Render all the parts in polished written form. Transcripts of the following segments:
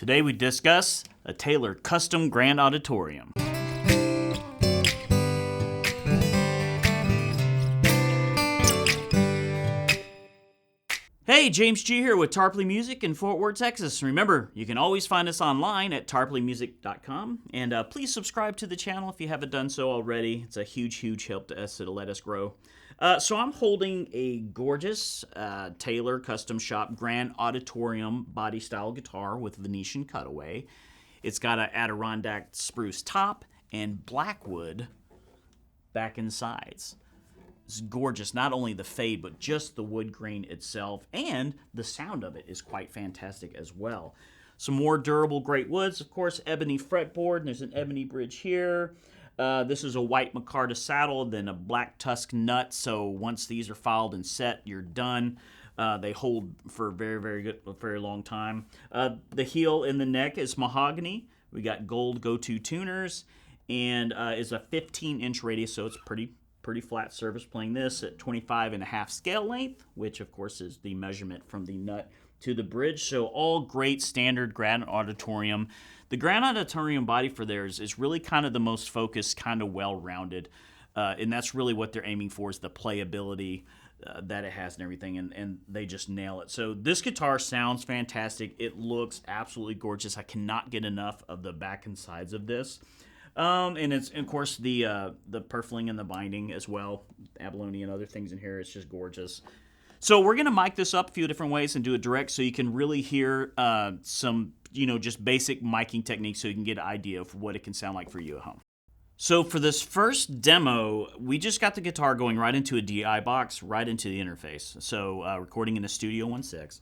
Today we discuss a tailored custom grand auditorium. Hey, James G here with Tarpley Music in Fort Worth, Texas. Remember, you can always find us online at tarpleymusic.com. And please subscribe to the channel if you haven't done so already. It's a huge help to us. It'll let us grow. So I'm holding a gorgeous Taylor Custom Shop Grand Auditorium body style guitar with Venetian cutaway. It's got an Adirondack spruce top and Blackwood back and sides. It's gorgeous, not only the fade, but just the wood grain itself, and the sound of it is quite fantastic as well. Some more durable great woods, of course, ebony fretboard, and there's an ebony bridge here. This is a white micarta saddle, then a black tusk nut, so once these are filed and set, you're done. They hold for a very long time. The heel and the neck is mahogany. We got gold go-to tuners, and is a 15-inch radius, so it's pretty flat surface, playing this at 25.5 scale length, which of course is the measurement from the nut to the bridge. So all great standard Grand Auditorium. The Grand Auditorium body for theirs is really kind of the most focused, kind of well-rounded, and that's really what they're aiming for, is the playability that it has and everything, and they just nail it. So this guitar sounds fantastic. It looks absolutely gorgeous. I cannot get enough of the back and sides of this. And it's, of course, the purfling and the binding as well, abalone and other things in here. It's just gorgeous. So we're going to mic this up a few different ways and do it direct so you can really hear some, just basic miking techniques so you can get an idea of what it can sound like for you at home. So for this first demo, we just got the guitar going right into a DI box, right into the interface. So recording in a Studio 1.6,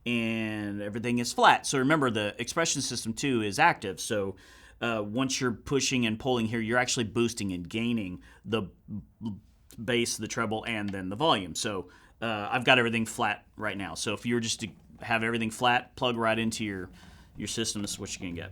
and everything is flat. So remember, the expression system too is active. So once you're pushing and pulling here, you're actually boosting and gaining the bass, the treble, and then the volume. So I've got everything flat right now. So if you were just to have everything flat, plug right into your system, this is what you're going to get.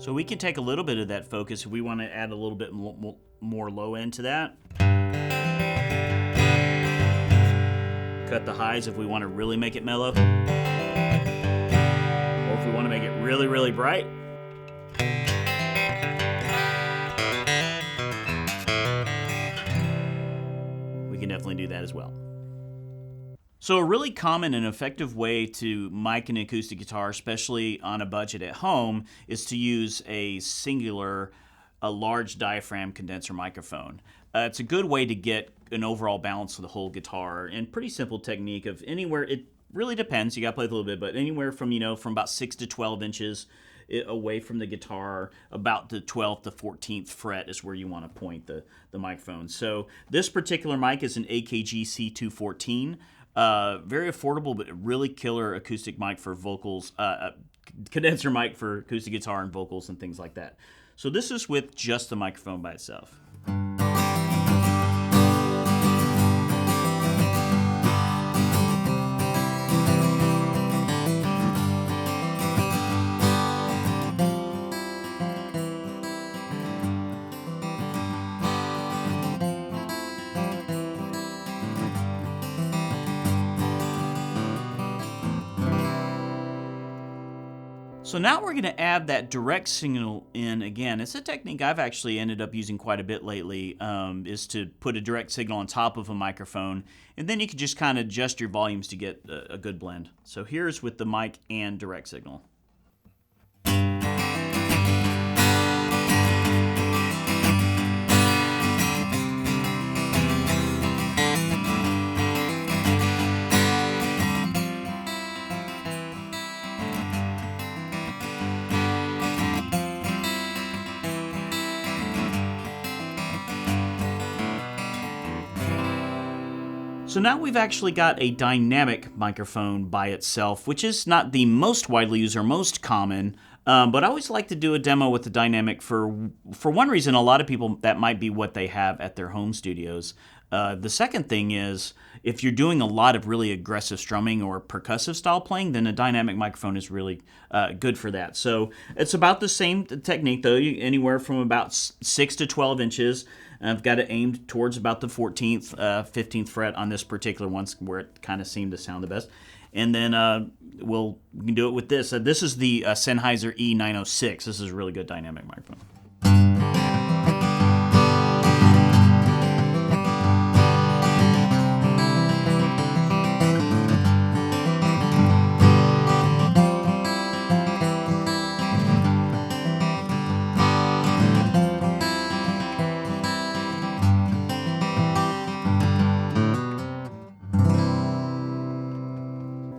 So we can take a little bit of that focus if we want to add a little bit more low end to that. Cut the highs if we want to really make it mellow. Or if we want to make it really bright. We can definitely do that as well. So a really common and effective way to mic an acoustic guitar, especially on a budget at home, is to use a large diaphragm condenser microphone. It's a good way to get an overall balance of the whole guitar, and pretty simple technique of anywhere, it really depends, you gotta play with a little bit, but anywhere from, from about 6 to 12 inches away from the guitar, about the 12th to 14th fret is where you want to point the microphone. So this particular mic is an AKG C214. Very affordable, but really killer acoustic mic for vocals, condenser mic for acoustic guitar and vocals and things like that. So this is with just the microphone by itself. So now we're going to add that direct signal in again. It's a technique I've actually ended up using quite a bit lately, is to put a direct signal on top of a microphone, and then you can just kind of adjust your volumes to get a good blend. So here's with the mic and direct signal. So now we've actually got a dynamic microphone by itself, which is not the most widely used or most common, But I always like to do a demo with the dynamic for one reason. A lot of people, that might be what they have at their home studios. The second thing is, if you're doing a lot of really aggressive strumming or percussive style playing, then a dynamic microphone is really good for that. So it's about the same technique, though, anywhere from about 6 to 12 inches. I've got it aimed towards about the 14th, 15th fret on this particular one, where it kind of seemed to sound the best. And then we can do it with this. This is the Sennheiser E906. This is a really good dynamic microphone.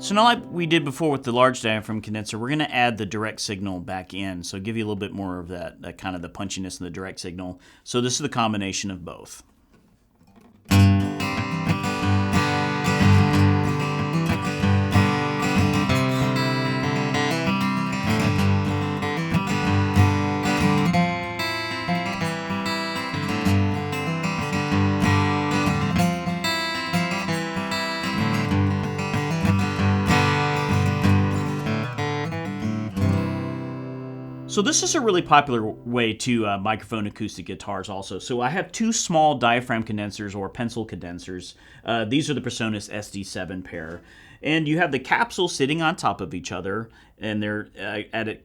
So now, like we did before with the large diaphragm condenser, we're going to add the direct signal back in. So give you a little bit more of that kind of the punchiness in the direct signal. So this is the combination of both. So this is a really popular way to microphone acoustic guitars also. So I have two small diaphragm condensers or pencil condensers. These are the PreSonus SD7 pair. And you have the capsules sitting on top of each other, and they're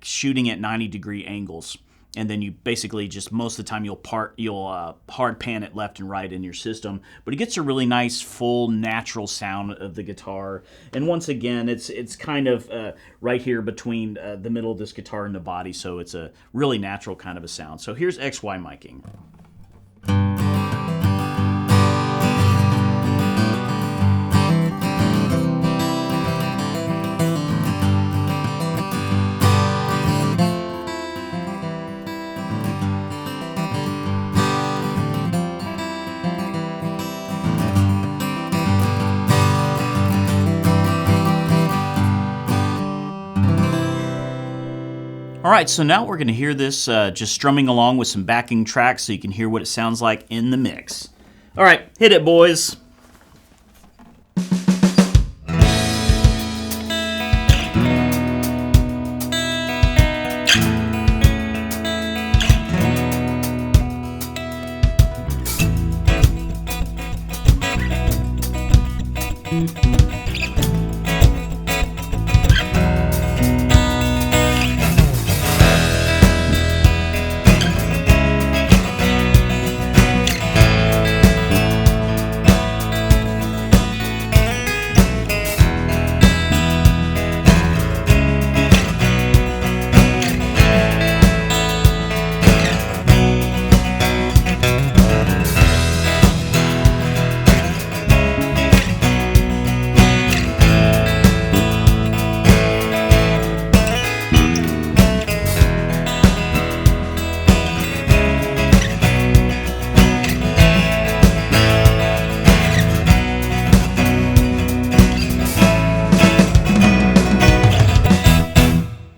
shooting at 90-degree angles. And then you basically just, most of the time, you'll hard pan it left and right in your system. But it gets a really nice, full, natural sound of the guitar. And once again, it's kind of right here between the middle of this guitar and the body, so it's a really natural kind of a sound. So here's XY miking. All right, so now we're going to hear this just strumming along with some backing tracks so you can hear what it sounds like in the mix. All right, hit it, boys.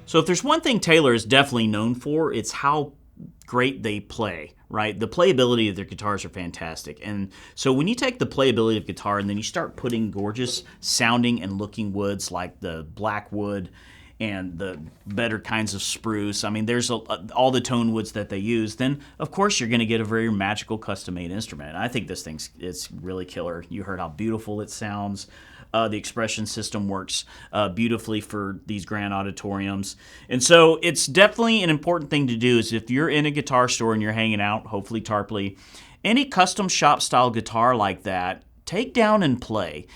So if there's one thing Taylor is definitely known for, it's how great they play, right? The playability of their guitars are fantastic. And so when you take the playability of guitar and then you start putting gorgeous sounding and looking woods like the Blackwood and the better kinds of spruce, I mean, there's all the tone woods that they use, then of course you're going to get a very magical custom-made instrument. And I think this it's really killer. You heard how beautiful it sounds. The expression system works beautifully for these grand auditoriums. And so it's definitely an important thing to do is if you're in a guitar store and you're hanging out, hopefully Tarpley, any custom shop style guitar like that, take down and play.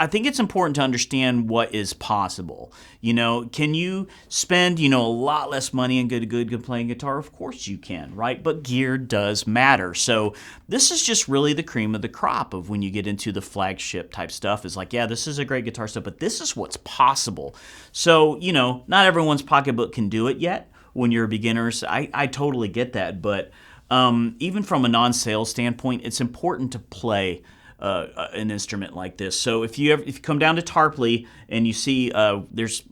I think it's important to understand what is possible. You know, can you spend, a lot less money and get a good playing guitar? Of course you can, right? But gear does matter. So this is just really the cream of the crop of when you get into the flagship type stuff. Is like, yeah, this is a great guitar stuff, but this is what's possible. So, not everyone's pocketbook can do it yet when you're beginners. I totally get that. But even from a non-sales standpoint, it's important to play an instrument like this. So if you come down to Tarpley and you see there's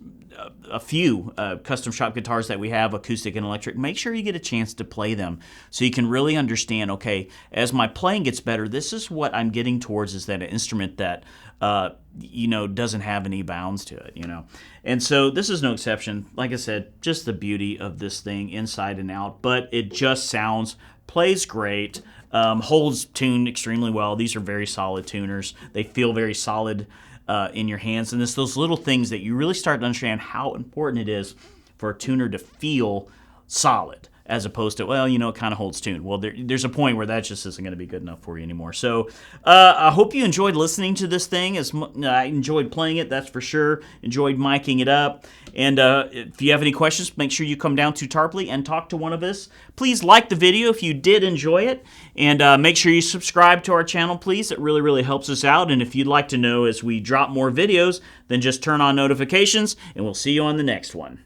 a few custom shop guitars that we have, acoustic and electric, make sure you get a chance to play them so you can really understand, okay, as my playing gets better, this is what I'm getting towards, is that an instrument that, doesn't have any bounds to it, And so this is no exception. Like I said, just the beauty of this thing inside and out, but it just plays great, holds tune extremely well. These are very solid tuners. They feel very solid in your hands, and it's those little things that you really start to understand how important it is for a tuner to feel solid, as opposed to, well, it kind of holds tune. Well, there's a point where that just isn't going to be good enough for you anymore. So I hope you enjoyed listening to this thing. I enjoyed playing it, that's for sure. Enjoyed miking it up. And if you have any questions, make sure you come down to Tarpley and talk to one of us. Please like the video if you did enjoy it. And make sure you subscribe to our channel, please. It really, really helps us out. And if you'd like to know as we drop more videos, then just turn on notifications, and we'll see you on the next one.